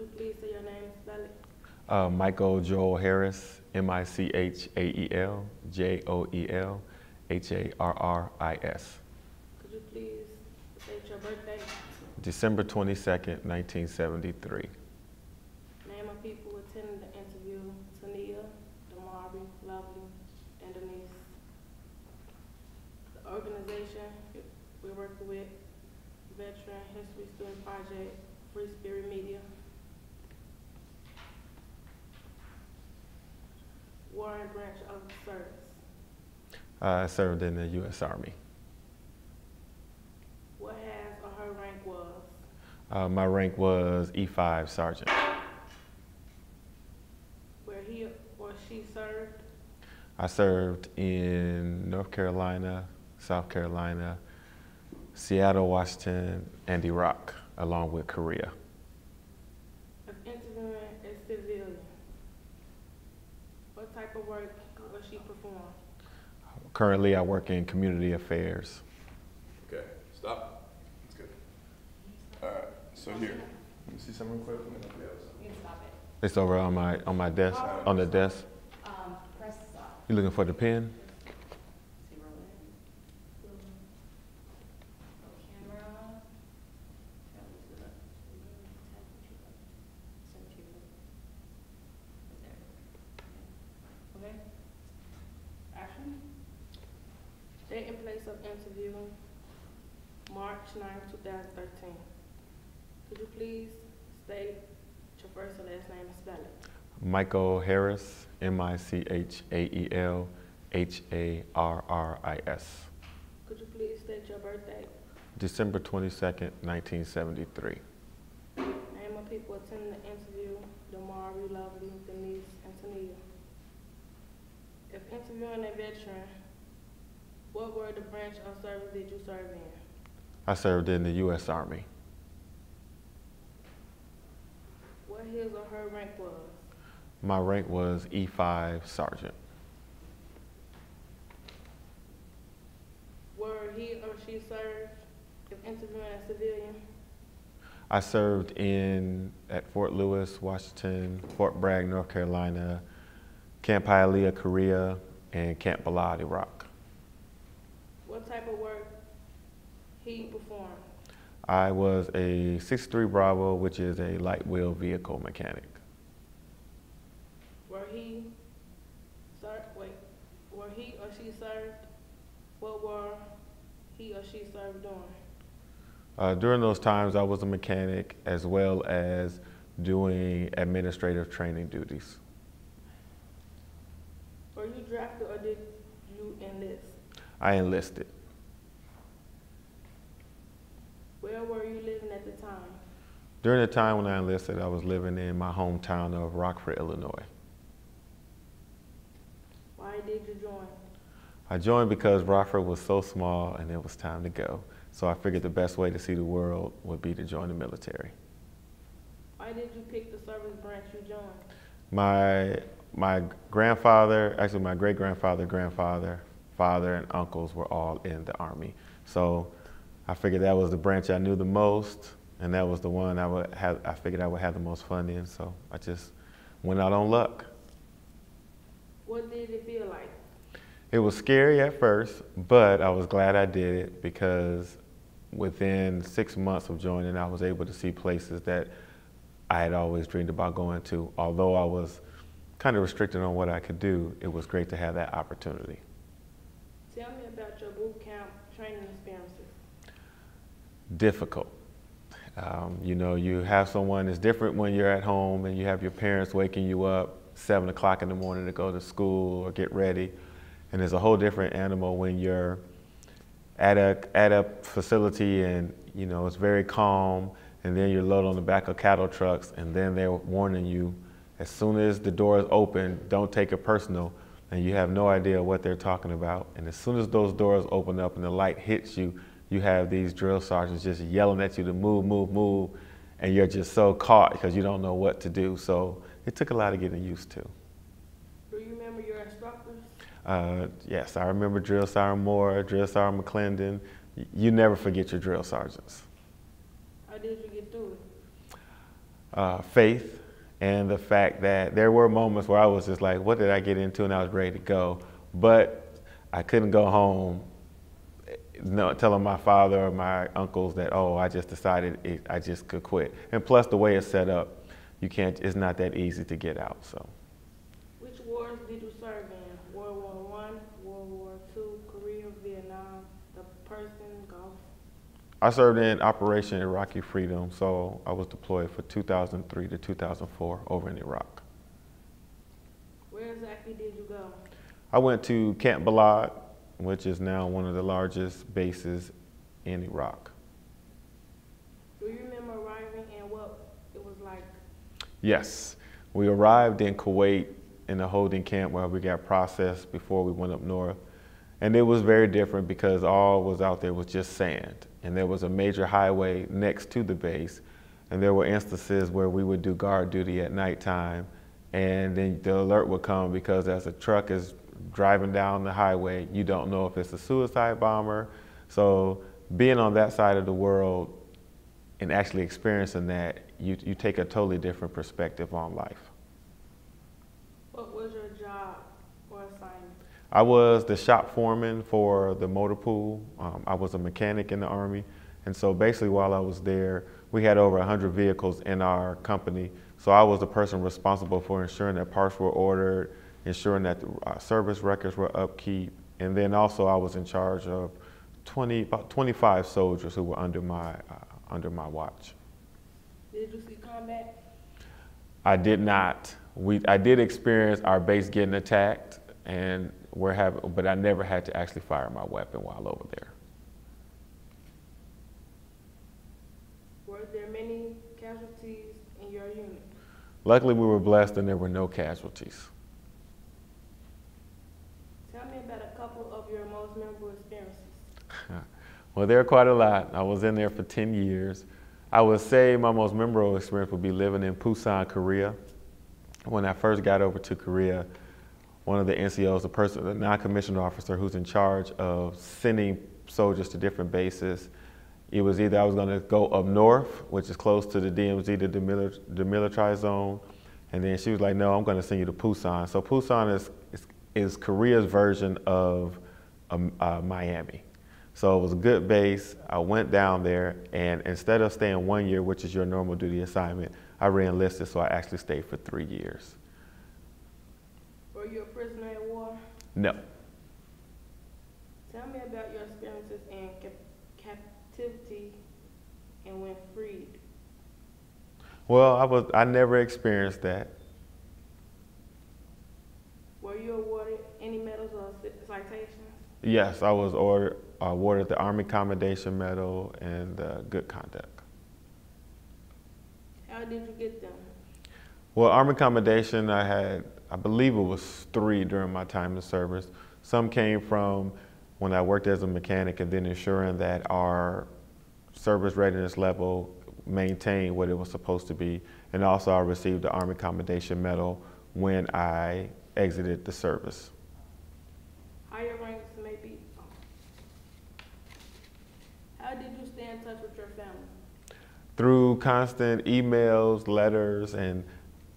you please say your name and spell it? Michael Joel Harris, MichaelJoelHarris. Could you please state your birthday? December 22nd, 1973. Name of people attending the interview: Tania, Damari, Lovely, and Denise. The organization we're working with: Veteran History Student Project, Free Spirit Media. Warren Branch of Service. I served in the U.S. Army. What his or her rank was? My rank was E5 Sergeant. Where he or she served? I served in North Carolina, South Carolina, Seattle, Washington, and Iraq, along with Korea. If interviewing a civilian, what type of work will she perform? Currently, I work in community affairs. Okay, stop. That's good. All right, so here, let me see something real quick. You can stop it. It's over on my desk, on the desk. Press stop. You looking for the pen? Zero in. Camera. Okay. Action. Date and place of interview: March 9, 2013. Could you please state your first and last name and spell it? Michael Harris, MichaelHarris. Could you please state your birthday? December 22nd, 1973. Name of people attending the interview: Damari, Lovely, Denise, and Tania. If interviewing a veteran, what were the branch of service did you serve in? I served in the U.S. Army. What his or her rank was? My rank was E5 Sergeant. Where he or she served if interviewing a civilian? I served at Fort Lewis, Washington, Fort Bragg, North Carolina, Camp Hialeah, Korea, and Camp Balad, Iraq. What type of work he performed? I was a 63 Bravo, which is a light wheel vehicle mechanic. Where he or she served, what were he or she served doing? During those times, I was a mechanic as well as doing administrative training duties. Were you drafted or did you enlist? I enlisted. Where were you living at the time? During the time when I enlisted, I was living in my hometown of Rockford, Illinois. Why did you join? I joined because Rockford was so small and it was time to go. So I figured the best way to see the world would be to join the military. Why did you pick the service branch you joined? My grandfather, actually my great-grandfather, grandfather, father, and uncles were all in the Army. So I figured that was the branch I knew the most, and that was the one I figured I would have the most fun in, so I just went out on luck. What did it feel like? It was scary at first, but I was glad I did it because within 6 months of joining, I was able to see places that I had always dreamed about going to. Although I was kind of restricted on what I could do, it was great to have that opportunity. Tell me about your boot camp training experiences. Difficult. You know, you have someone, it's different when you're at home and you have your parents waking you up 7 o'clock in the morning to go to school or get ready. And it's a whole different animal when you're at a facility and, you know, it's very calm, and then you're loaded on the back of cattle trucks, and then they're warning you, as soon as the door is open, don't take it personal, and you have no idea what they're talking about. And as soon as those doors open up and the light hits you, you have these drill sergeants just yelling at you to move, move, move, and you're just so caught because you don't know what to do. So it took a lot of getting used to. Do you remember your instructors? Yes, I remember Drill Sergeant Moore, Drill Sergeant McClendon. You never forget your drill sergeants. How did you get through faith and the fact that there were moments where I was just like, what did I get into? And I was ready to go. But I couldn't go home telling my father or my uncles that, oh, I just decided I just could quit. And plus the way it's set up, it's not that easy to get out, so. Which wars did you serve in? World War I, World War II, Korea, Vietnam, the Persian Gulf? I served in Operation Iraqi Freedom, so I was deployed for 2003 to 2004 over in Iraq. Where exactly did you go? I went to Camp Balad, which is now one of the largest bases in Iraq. Do you remember arriving and what it was like? Yes, we arrived in Kuwait in a holding camp where we got processed before we went up north. And it was very different because all was out there was just sand. And there was a major highway next to the base. And there were instances where we would do guard duty at nighttime. And then the alert would come because as a truck is driving down the highway, you don't know if it's a suicide bomber. So being on that side of the world and actually experiencing that, you take a totally different perspective on life. What was your job or assignment? I was the shop foreman for the motor pool. I was a mechanic in the Army. And so basically while I was there, we had over 100 vehicles in our company. So I was the person responsible for ensuring that parts were ordered, ensuring that the service records were upkeep. And then also I was in charge of about 25 soldiers who were under my watch. Did you see combat? I did not. I did experience our base getting attacked, but I never had to actually fire my weapon while over there. Were there many casualties in your unit? Luckily, we were blessed and there were no casualties. Tell me about a couple of your most memorable experiences. Well, there are quite a lot. I was in there for 10 years. I would say my most memorable experience would be living in Busan, Korea. When I first got over to Korea, one of the NCOs, the non-commissioned officer who's in charge of sending soldiers to different bases, it was either I was going to go up north, which is close to the DMZ, the demilitarized zone, and then she was like, no, I'm going to send you to Busan. So Busan is Korea's version of Miami. So it was a good base. I went down there, and instead of staying 1 year, which is your normal duty assignment, I re-enlisted, so I actually stayed for 3 years. Were you a prisoner of war? No. Tell me about your experiences in captivity and when freed. Well, I never experienced that. Were you awarded any medals or citations? Yes, I was awarded the Army Commendation Medal and Good Conduct. How did you get them? Well, Army Commendation, I believe it was 3 during my time in service. Some came from when I worked as a mechanic and then ensuring that our service readiness level maintained what it was supposed to be. And also I received the Army Commendation Medal when I exited the service. Higher ranks may be. How did you stay in touch with your family? Through constant emails, letters, and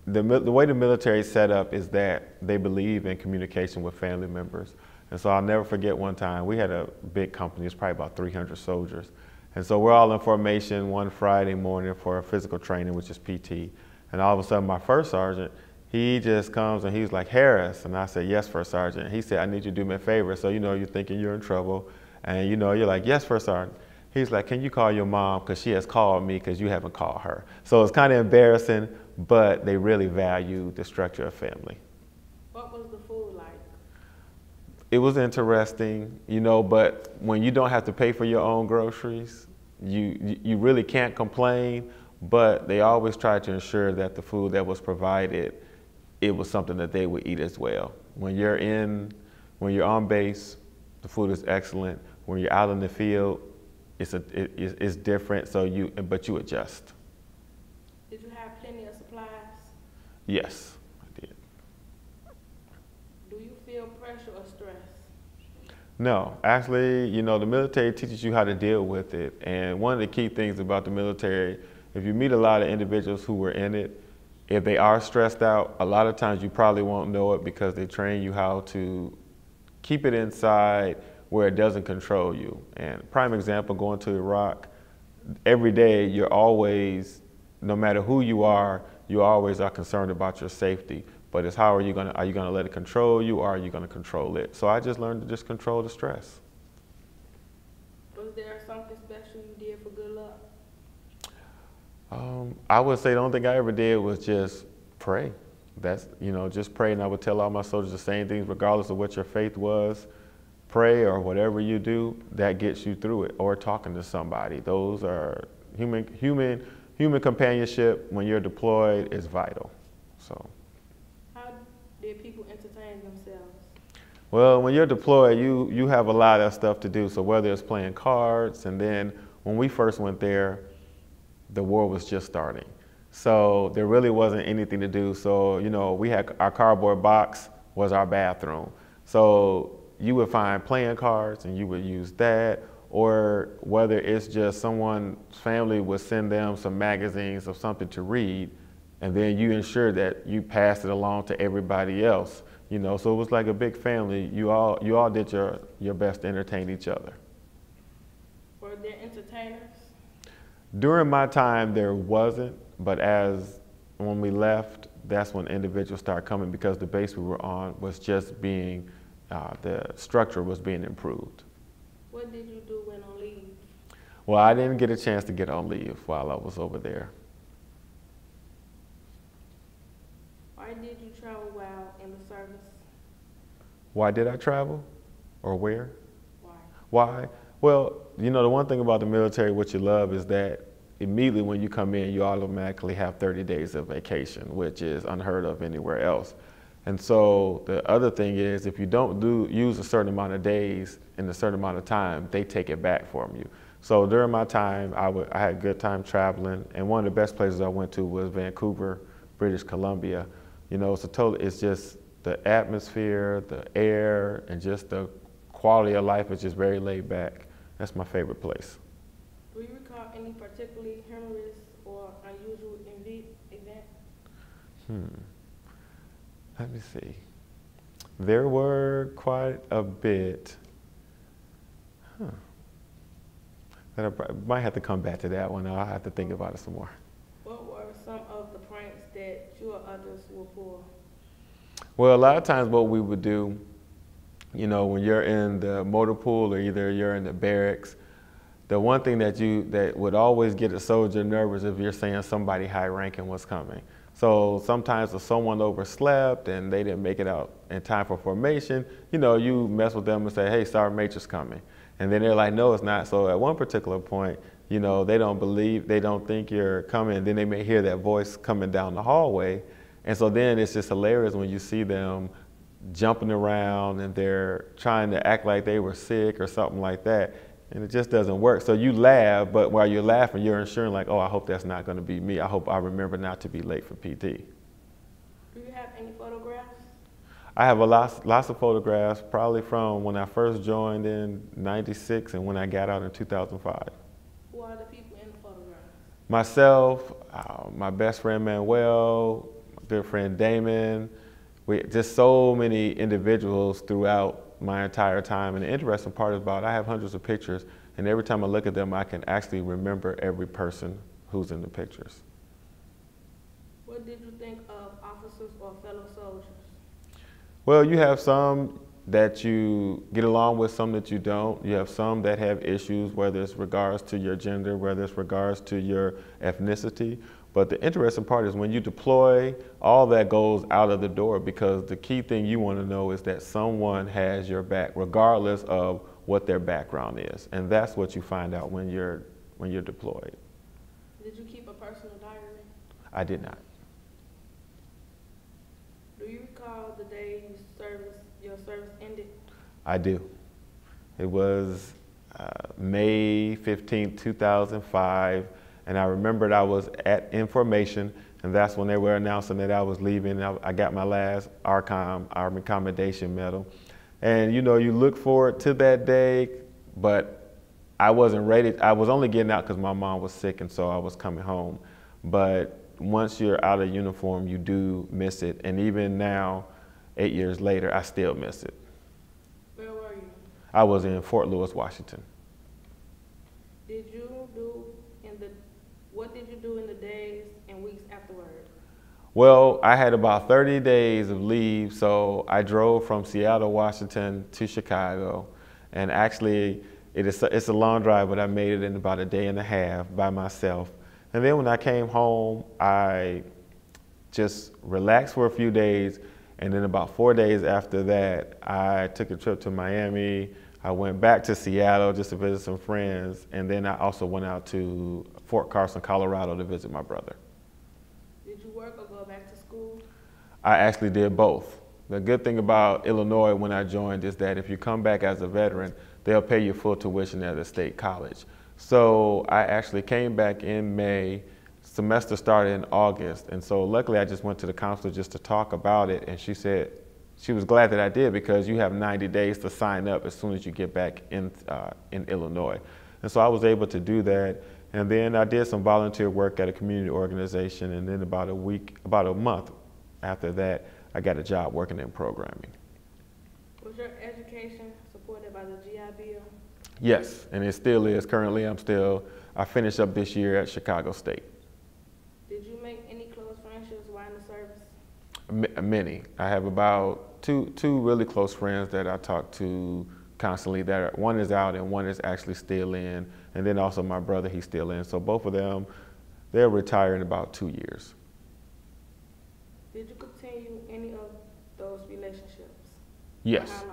the way the military is set up is that they believe in communication with family members. And so I'll never forget one time, we had a big company, it's probably about 300 soldiers. And so we're all in formation one Friday morning for physical training, which is PT. And all of a sudden my first sergeant, he just comes and he's like, Harris. And I said, yes, First Sergeant. He said, I need you to do me a favor. So, you're thinking you're in trouble. And, you're like, yes, First Sergeant. He's like, can you call your mom? Because she has called me because you haven't called her. So it's kind of embarrassing, but they really value the structure of family. What was the food like? It was interesting, but when you don't have to pay for your own groceries, you really can't complain, but they always try to ensure that the food that was provided, it was something that they would eat as well. When you're on base, the food is excellent. When you're out in the field, it's different, but you adjust. Did you have plenty of supplies? Yes, I did. Do you feel pressure or stress? No, actually, the military teaches you how to deal with it. And one of the key things about the military if you meet a lot of individuals who were in it, if they are stressed out, a lot of times you probably won't know it because they train you how to keep it inside where it doesn't control you. And prime example, going to Iraq, every day you're always, no matter who you always are concerned about your safety. But it's how are you gonna let it control you, or are you gonna control it? So I just learned to just control the stress. Was there something special you did for good luck? I would say the only thing I ever did was just pray. That's, just pray. And I would tell all my soldiers the same things, regardless of what your faith was. Pray, or whatever you do, that gets you through it, or talking to somebody. Those are human companionship when you're deployed is vital. So. How did people entertain themselves? Well, when you're deployed, you have a lot of stuff to do. So whether it's playing cards, and then when we first went there, the war was just starting. So there really wasn't anything to do. So, we had our cardboard box was our bathroom. So you would find playing cards and you would use that, or whether it's just someone's family would send them some magazines or something to read, and then you ensure that you pass it along to everybody else. So it was like a big family. You all did your best to entertain each other. Were there entertainers? During my time, there wasn't, but when we left, that's when individuals started coming, because the base we were on was just being, the structure was being improved. What did you do when on leave? Well, I didn't get a chance to get on leave while I was over there. Why did you travel while in the service? Why did I travel? Or where? Why? Why? Well, the one thing about the military, what you love, is that immediately when you come in, you automatically have 30 days of vacation, which is unheard of anywhere else. And so the other thing is, if you don't use a certain amount of days in a certain amount of time, they take it back from you. So during my time, I had a good time traveling, and one of the best places I went to was Vancouver, British Columbia. It's just the atmosphere, the air, and just the quality of life is just very laid back. That's my favorite place. Do you recall any particularly humorous or unusual event? Let me see. There were quite a bit. I might have to come back to that one. I'll have to think about it some more. What were some of the pranks that you or others will pull? Well, a lot of times what we would do, when you're in the motor pool, or either you're in the barracks, the one thing that would always get a soldier nervous if you're saying somebody high ranking was coming. So sometimes if someone overslept and they didn't make it out in time for formation, you mess with them and say, hey, Sergeant Major's coming. And then they're like, no, it's not. So at one particular point, they don't think you're coming. Then they may hear that voice coming down the hallway. And so then it's just hilarious when you see them jumping around and they're trying to act like they were sick or something like that. And it just doesn't work. So you laugh, but while you're laughing, you're ensuring like, oh, I hope that's not going to be me. I hope I remember not to be late for PT. Do you have any photographs? I have lots of photographs, probably from when I first joined in '96 and when I got out in 2005. Who are the people in the photographs? Myself, my best friend Manuel, my good friend Damon. Just so many individuals throughout my entire time. And the interesting part is I have hundreds of pictures, and every time I look at them, I can actually remember every person who's in the pictures. What did you think of officers or fellow soldiers? Well, you have some that you get along with, some that you don't. You have some that have issues, whether it's regards to your gender, whether it's regards to your ethnicity. But the interesting part is when you deploy, all that goes out of the door, because the key thing you want to know is that someone has your back, regardless of what their background is. And that's what you find out when you're deployed. Did you keep a personal diary? I did not. Do you recall the day your service ended? I do. It was May 15, 2005. And I remembered I was at information, and that's when they were announcing that I was leaving. I got my last ARCOM, Army Commendation Medal. And you look forward to that day, but I wasn't ready. I was only getting out because my mom was sick, and so I was coming home. But once you're out of uniform, you do miss it. And even now, 8 years later, I still miss it. Where were you? I was in Fort Lewis, Washington. What did you do in the days and weeks afterward? Well, I had about 30 days of leave, so I drove from Seattle, Washington to Chicago. And actually, it's a long drive, but I made it in about a day and a half by myself. And then when I came home, I just relaxed for a few days. And then about 4 days after that, I took a trip to Miami. I went back to Seattle just to visit some friends. And then I also went out to Fort Carson, Colorado to visit my brother. Did you work or go back to school? I actually did both. The good thing about Illinois when I joined is that if you come back as a veteran, they'll pay you full tuition at a state college. So I actually came back in May, semester started in August. And so luckily I just went to the counselor just to talk about it. And she said she was glad that I did because you have 90 days to sign up as soon as you get back in Illinois. And so I was able to do that. And then I did some volunteer work at a community organization. And then about a month after that, I got a job working in programming. Was your education supported by the GI Bill? Yes, and it still is. Currently, I finished up this year at Chicago State. Did you make any close friendships while in the service? Many. I have about two really close friends that I talk to constantly. One is out and one is actually still in. And then also my brother, he's still in. So both of them, they'll retire in about 2 years. Did you continue any of those relationships? Yes. For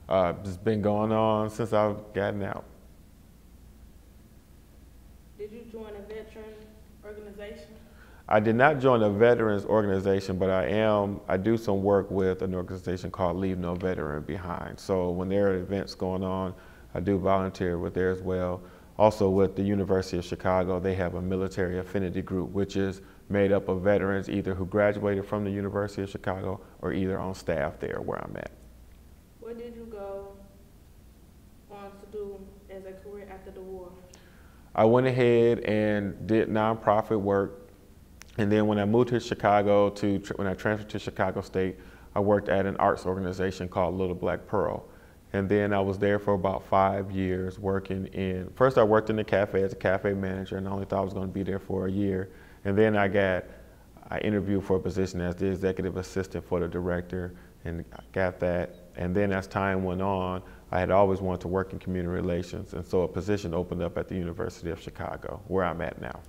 how long? It's been going on since I've gotten out. Did you join a veteran organization? I did not join a veterans organization, but I do some work with an organization called Leave No Veteran Behind. So when there are events going on, I do volunteer with there as well. Also with the University of Chicago, they have a military affinity group, which is made up of veterans either who graduated from the University of Chicago or either on staff there where I'm at. What did you go on to do as a career after the war? I went ahead and did nonprofit work. And then when I moved to Chicago, when I transferred to Chicago State, I worked at an arts organization called Little Black Pearl. And then I was there for about 5 years working first I worked in the cafe as a cafe manager, and I only thought I was going to be there for a year. And then I interviewed for a position as the executive assistant for the director, and I got that. And then as time went on, I had always wanted to work in community relations, and so a position opened up at the University of Chicago, where I'm at now.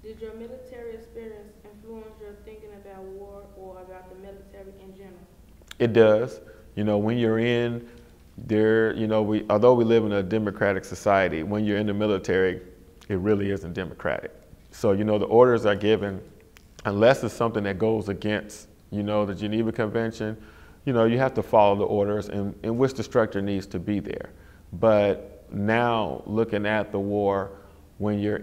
Did your military experience influence your thinking about war or about the military in general? It does. You know, when you're in there, you know, although we live in a democratic society, when you're in the military, it really isn't democratic. So, you know, the orders are given, unless it's something that goes against, you know, the Geneva Convention, you know, you have to follow the orders in which the structure needs to be there. But now, looking at the war, when you're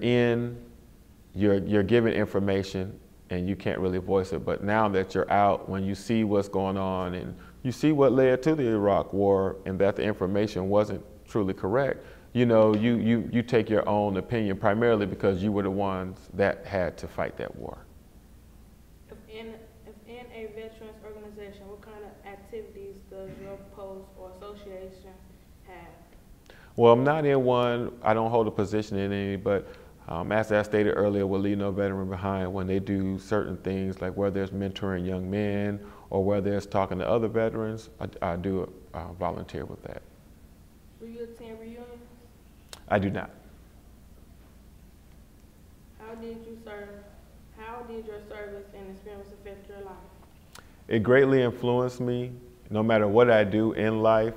you're given information and you can't really voice it. But now that you're out, when you see what's going on and you see what led to the Iraq War and that the information wasn't truly correct, you know, you take your own opinion primarily because you were the ones that had to fight that war. If in a veterans organization, what kind of activities does your post or association have? Well, I'm not in one. I don't hold a position in any, but as I stated earlier with Leave No Veteran Behind, when they do certain things like whether it's mentoring young men or whether it's talking to other veterans, I do volunteer with that. Do you attend reunions? I do not. How did you serve? How did your service and experience affect your life? It greatly influenced me. No matter what I do in life,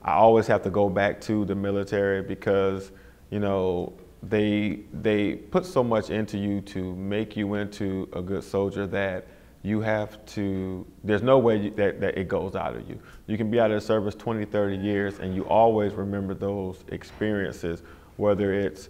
I always have to go back to the military because, you know, they put so much into you to make you into a good soldier that you have to, there's no way that it goes out of you. You can be out of the service 20, 30 years and you always remember those experiences, whether it's,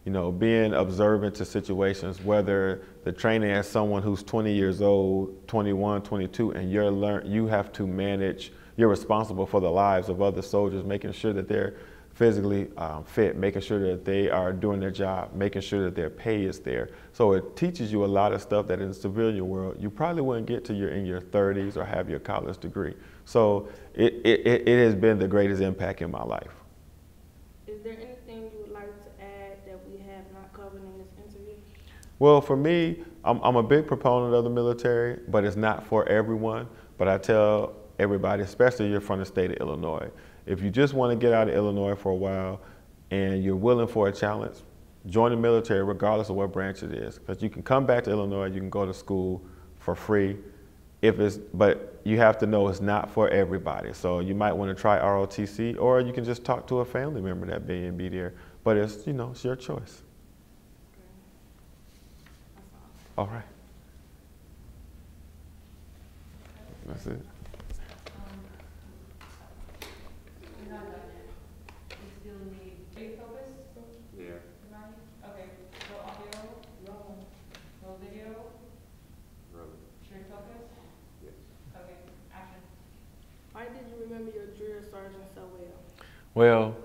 you know, being observant to situations, whether the training as someone who's 20 years old, 21, 22, and you have to manage, you're responsible for the lives of other soldiers, making sure that they're physically fit, making sure that they are doing their job, making sure that their pay is there. So it teaches you a lot of stuff that in the civilian world you probably wouldn't get to in your 30s or have your college degree. So it has been the greatest impact in my life. Is there anything you would like to add that we have not covered in this interview? Well, for me, I'm a big proponent of the military, but it's not for everyone. But I tell everybody, especially if you're from the state of Illinois, if you just want to get out of Illinois for a while and you're willing for a challenge, join the military regardless of what branch it is. Because you can come back to Illinois, you can go to school for free, but you have to know it's not for everybody. So you might want to try ROTC, or you can just talk to a family member that may be there. But it's your choice. All right. That's it. We're not done yet. We still need big focus? Yeah. Everybody? Okay, so audio, roll video, straight focus? Yes. Okay, action. Why did you remember your drill sergeant so well? Well,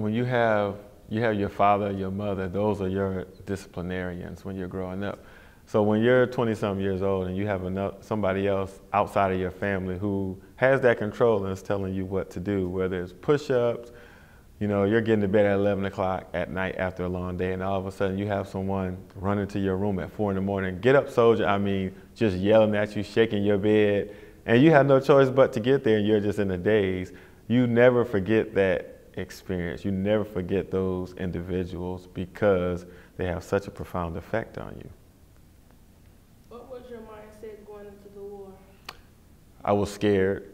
when you have your father, your mother, those are your disciplinarians when you're growing up. So when you're 20-something years old and you have somebody else outside of your family who has that control and is telling you what to do, whether it's push-ups, you're getting to bed at 11 o'clock at night after a long day, and all of a sudden you have someone run into your room at 4 in the morning, get up, soldier, just yelling at you, shaking your bed, and you have no choice but to get there, and you're just in a daze. You never forget that experience. You never forget those individuals because they have such a profound effect on you. What was your mindset going into the war? I was scared.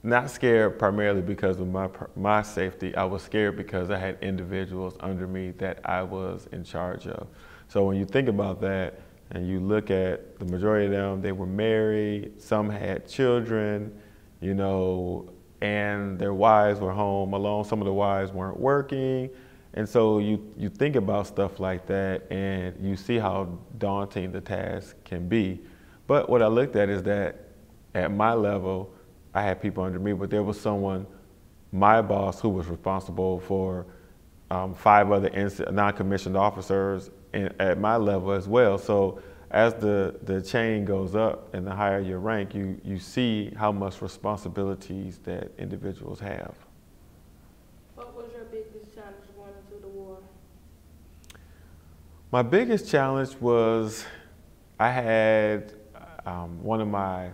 Not scared primarily because of my safety. I was scared because I had individuals under me that I was in charge of. So when you think about that and you look at the majority of them, they were married, some had children, and their wives were home alone. Some of the wives weren't working. And so you think about stuff like that and you see how daunting the task can be. But what I looked at is that at my level, I had people under me, but there was someone, my boss, who was responsible for 5 other non-commissioned officers at my level as well. So as the chain goes up and the higher your rank, you see how much responsibilities that individuals have. What was your biggest challenge going into the war? My biggest challenge was I had my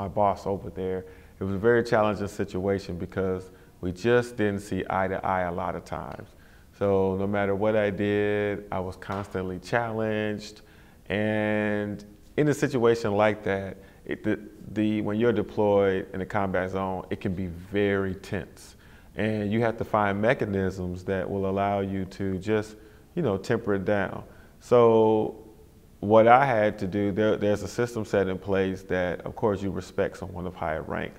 boss over there. It was a very challenging situation because we just didn't see eye to eye a lot of times. So no matter what I did, I was constantly challenged. And in a situation like that, when you're deployed in a combat zone, it can be very tense. And you have to find mechanisms that will allow you to just, temper it down. So what I had to do, there's a system set in place that, of course, you respect someone of higher rank,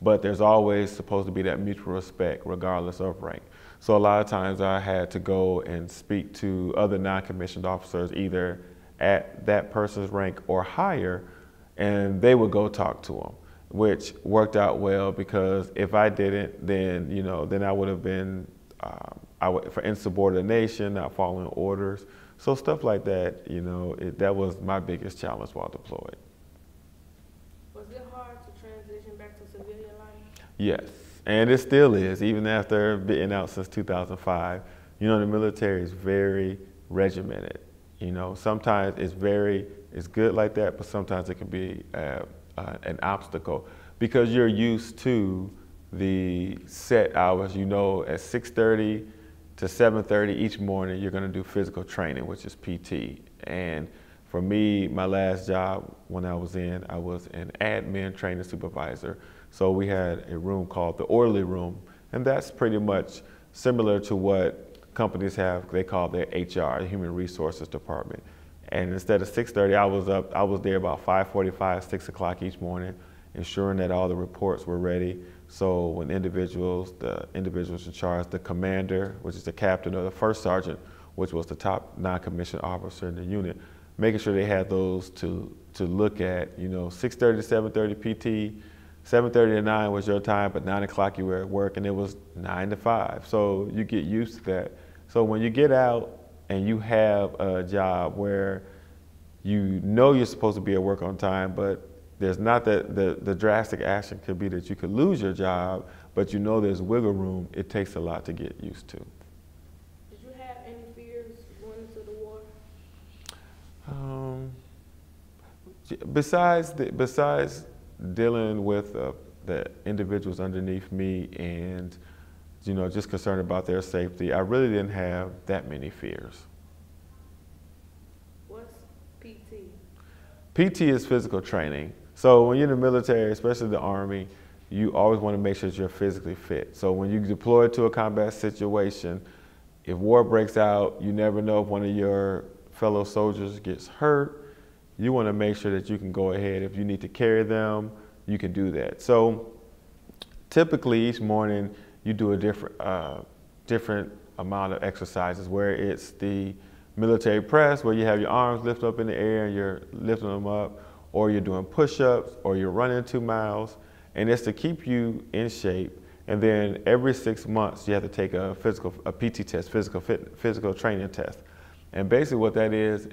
but there's always supposed to be that mutual respect regardless of rank. So a lot of times I had to go and speak to other non-commissioned officers, either at that person's rank or higher, and they would go talk to them, which worked out well because if I didn't, then I would have been for insubordination, not following orders. So stuff like that, that was my biggest challenge while deployed. Was it hard to transition back to civilian life? Yes, and it still is, even after being out since 2005. The military is very regimented. Sometimes it's good like that, but sometimes it can be an obstacle because you're used to the set hours. At 6:30 to 7:30 each morning, you're going to do physical training, which is PT. And for me, my last job when I was an admin training supervisor. So we had a room called the orderly room, and that's pretty much similar to what companies have. They call their HR, the Human Resources Department. And instead of 6:30, I was there about 5:45, 6 o'clock each morning, ensuring that all the reports were ready. So when the individuals in charge, the commander, which is the captain, or the first sergeant, which was the top non-commissioned officer in the unit, making sure they had those to look at, 6:30 to 7:30 PT, 7:30 to 9 was your time, but 9 o'clock you were at work, and it was 9 to 5. So you get used to that. So when you get out and you have a job where you know you're supposed to be at work on time, but there's not that the drastic action could be that you could lose your job, but you know there's wiggle room, it takes a lot to get used to. Did you have any fears going into the war? Besides dealing with the individuals underneath me and just concerned about their safety, I really didn't have that many fears. What's PT? PT is physical training. So when you're in the military, especially the Army, you always want to make sure that you're physically fit. So when you deploy to a combat situation, if war breaks out, you never know if one of your fellow soldiers gets hurt. You want to make sure that you can go ahead. If you need to carry them, you can do that. So typically each morning you do a different amount of exercises, where it's the military press, where you have your arms lifted up in the air and you're lifting them up, or you're doing push-ups, or you're running 2 miles, and it's to keep you in shape. And then every 6 months you have to take a PT test, physical training test. And basically what that is,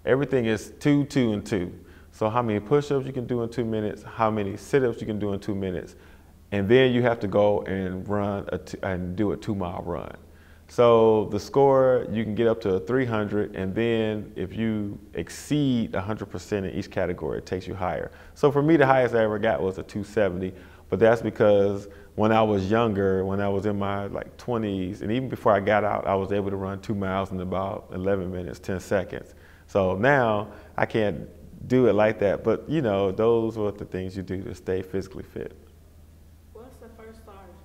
everything is 2, 2, and 2. So how many push-ups you can do in 2 minutes, how many sit-ups you can do in 2 minutes, and then you have to go and do a 2-mile run. So the score, you can get up to 300, and then if you exceed 100% in each category, it takes you higher. So for me, the highest I ever got was a 270, but that's because when I was younger, when I was in my 20s, and even before I got out, I was able to run 2 miles in about 11 minutes, 10 seconds. So now I can't do it like that, but those were the things you do to stay physically fit. What's the first sergeant?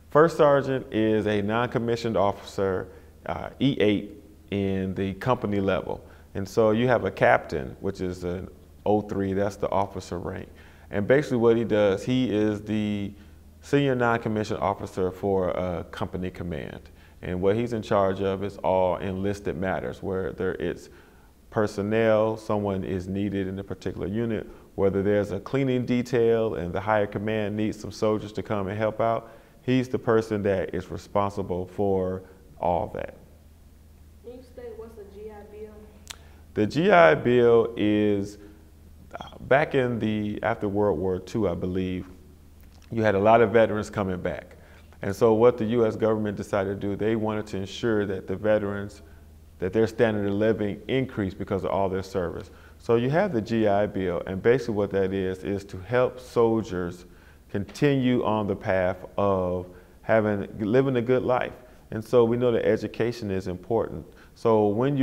First sergeant is a non-commissioned officer, E8 in the company level. And so you have a captain, which is an 03, that's the officer rank. And basically what he does, he is the senior non-commissioned officer for a company command. And what he's in charge of is all enlisted matters, whether it's personnel, someone is needed in a particular unit, whether there's a cleaning detail and the higher command needs some soldiers to come and help out. He's the person that is responsible for all that. Can you state what's a GI Bill? The GI Bill is, back in after World War II, I believe, you had a lot of veterans coming back. And so what the U.S. government decided to do, they wanted to ensure that the veterans, that their standard of living increased because of all their service. So you have the GI Bill, and basically what that is to help soldiers continue on the path of living a good life. And so we know that education is important. So when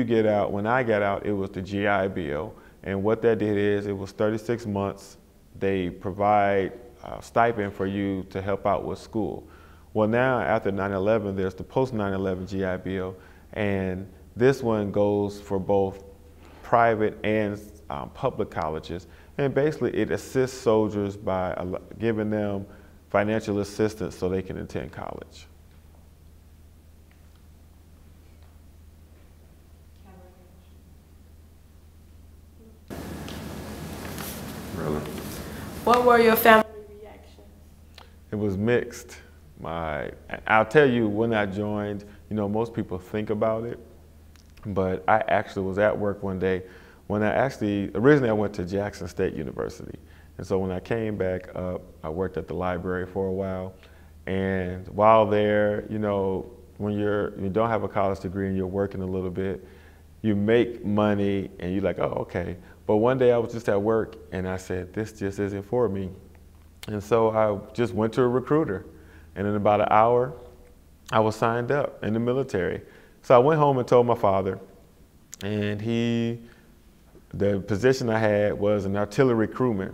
I got out, it was the GI Bill. And what that did is, it was 36 months. They provide a stipend for you to help out with school. Well, now after 9/11, there's the post 9/11 GI Bill. And this one goes for both private and public colleges. And basically it assists soldiers by giving them financial assistance so they can attend college. Really? What were your family reactions? It was mixed. I'll tell you, when I joined, most people think about it, but I actually was at work one day when originally I went to Jackson State University. And so when I came back up, I worked at the library for a while. And while there, when you don't have a college degree and you're working a little bit, you make money and you're like, oh, okay. But one day I was just at work and I said, this just isn't for me. And so I just went to a recruiter. And in about an hour, I was signed up in the military. So I went home and told my father, and the position I had was an artillery crewman.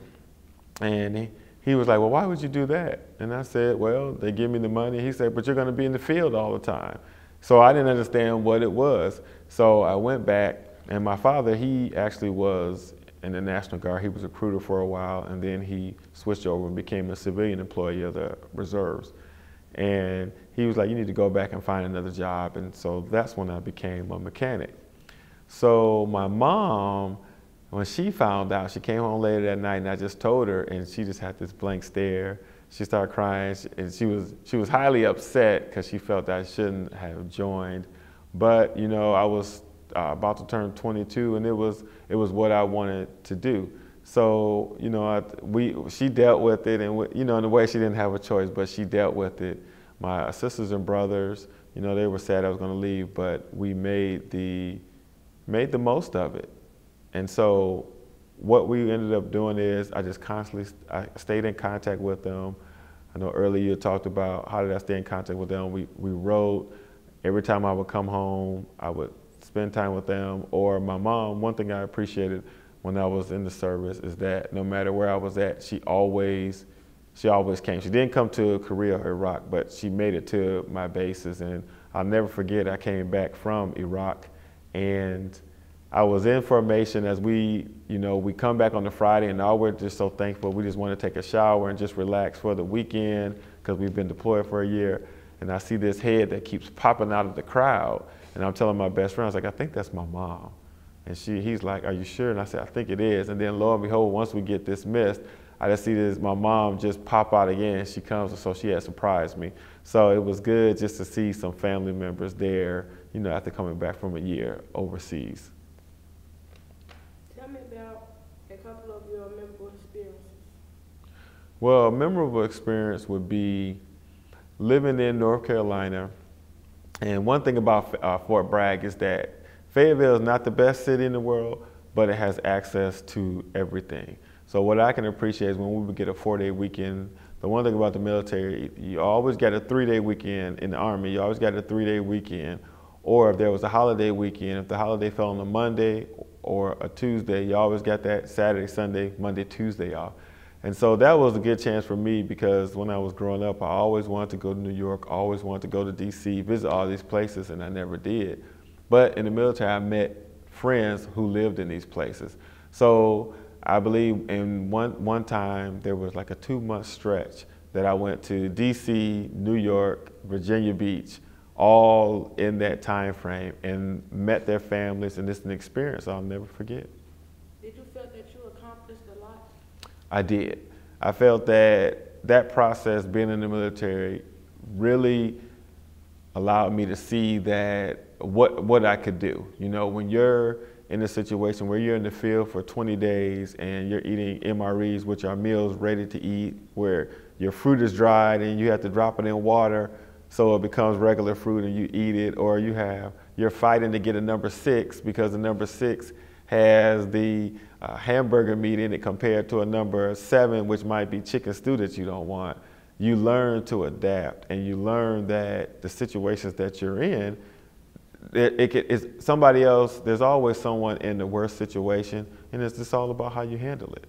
And he was like, well, why would you do that? And I said, well, they give me the money. He said, but you're going to be in the field all the time. So I didn't understand what it was. So I went back, and my father, he actually was in the National Guard. He was a recruiter for a while, and then he switched over and became a civilian employee of the reserves. And he was like, you need to go back and find another job. And so that's when I became a mechanic. So my mom, When she found out, she came home later that night, and I just told her, and she just had this blank stare. She started crying, and she was highly upset because she felt that I shouldn't have joined. But you know, I was about to turn 22, and it was what I wanted to do. So you know, she dealt with it, and you know, in a way she didn't have a choice, but she dealt with it. My sisters and brothers, you know, they were sad I was going to leave, but we made the most of it. And so what we ended up doing is I stayed in contact with them. I know earlier you talked about how did I stay in contact with them. We wrote. Every time I would come home, I would spend time with them. Or my mom, one thing I appreciated when I was in the service is that no matter where I was at, she always came. She didn't come to Korea or Iraq, but she made it to my bases. And I'll never forget, I came back from Iraq, and I was in formation as we come back on the Friday, and all we're just so thankful. We just want to take a shower and just relax for the weekend because we've been deployed for a year. And I see this head that keeps popping out of the crowd. And I'm telling my best friend, I was like, I think that's my mom. And he's like, are you sure? And I said, I think it is. And then lo and behold, once we get dismissed, I just see my mom just pop out again. She comes, so she had surprised me. So it was good just to see some family members there, you know, after coming back from a year overseas. Tell me about a couple of your memorable experiences. Well, a memorable experience would be living in North Carolina. And one thing about Fort Bragg is that Fayetteville is not the best city in the world, but it has access to everything. So what I can appreciate is when we would get a 4-day weekend, the one thing about the military, you always get a 3-day weekend. In the Army, you always got a 3-day weekend. Or if there was a holiday weekend, if the holiday fell on a Monday or a Tuesday, you always got that Saturday, Sunday, Monday, Tuesday off. And so that was a good chance for me because when I was growing up, I always wanted to go to New York, always wanted to go to DC, visit all these places, and I never did. But in the military, I met friends who lived in these places. So I believe in one time, there was like a 2-month stretch that I went to DC, New York, Virginia Beach, all in that time frame, and met their families, and it's an experience I'll never forget. Did you feel that you accomplished a lot? I did. I felt that process, being in the military, really allowed me to see that what I could do. You know, when you're in a situation where you're in the field for 20 days and you're eating MREs, which are meals ready to eat, where your fruit is dried and you have to drop it in water so it becomes regular fruit and you eat it, or you're fighting to get a number 6 because the number 6 has the hamburger meat in it compared to a number 7, which might be chicken stew that you don't want. You learn to adapt, and you learn that the situations that you're in, it's somebody else, there's always someone in the worst situation, and it's just all about how you handle it.